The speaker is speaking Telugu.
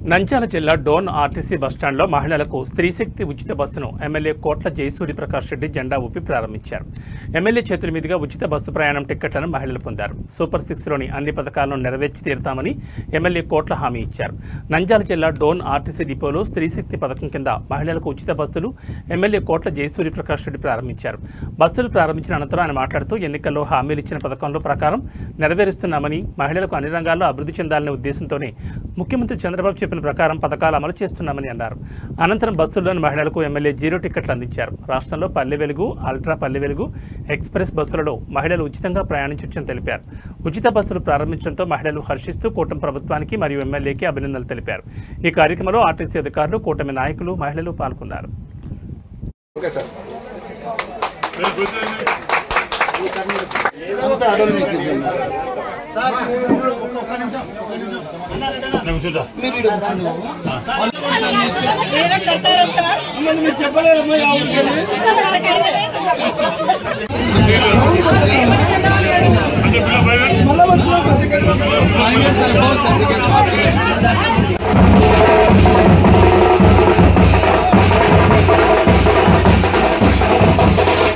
నంద్యాల జిల్లా డోన్ ఆర్టీసీ బస్టాండ్లో మహిళలకు స్త్రీశక్తి ఉచిత బస్సును ఎమ్మెల్యే కోట్ల జయసూర్యప్రకాష్ రెడ్డి జెండా ఊపి ప్రారంభించారు. ఎమ్మెల్యే చేతుల మీదుగా ఉచిత బస్సు ప్రయాణం టిక్కెట్లను మహిళలు పొందారు. సూపర్ 6లోని అన్ని పథకాలను నెరవేర్చి తీరుతామని ఎమ్మెల్యే కోట్ల హామీ ఇచ్చారు. నంద్యాల జిల్లా డోన్ ఆర్టీసీ డిపోలో స్త్రీశక్తి పథకం కింద మహిళలకు ఉచిత బస్సులు ఎమ్మెల్యే కోట్ల జయసూర్యప్రకాష్ రెడ్డి ప్రారంభించారు. బస్సులు ప్రారంభించిన అనంతరం ఆయన మాట్లాడుతూ ఎన్నికల్లో హామీలు ఇచ్చిన పథకంలో ప్రకారం నెరవేరుస్తున్నామని, మహిళలకు అన్ని రంగాల్లో అభివృద్ధి చెందాలనే ఉద్దేశంతోనే ముఖ్యమంత్రి చంద్రబాబు చెప్పిన ప్రకారం పథకాలు అమలు చేస్తున్నామని అన్నారు. అనంతరం బస్సుల్లోని మహిళలకు ఎమ్మెల్యే 0 టికెట్లు అందించారు. రాష్ట్రంలో పల్లె వెలుగు, అల్ట్రా పల్లె వెలుగు, ఎక్స్ప్రెస్ బస్సులలో మహిళలు ఉచితంగా ప్రయాణించవచ్చని తెలిపారు. ఉచిత బస్సులు ప్రారంభించడంతో మహిళలు హర్షిస్తూ కూటమి ప్రభుత్వానికి మరియు ఎమ్మెల్యేకి అభినందనలు తెలిపారు. ఈ కార్యక్రమంలో ఆర్టీసీ అధికారులు, కూటమి నాయకులు, మహిళలు పాల్గొన్నారు. చెప్పలేరు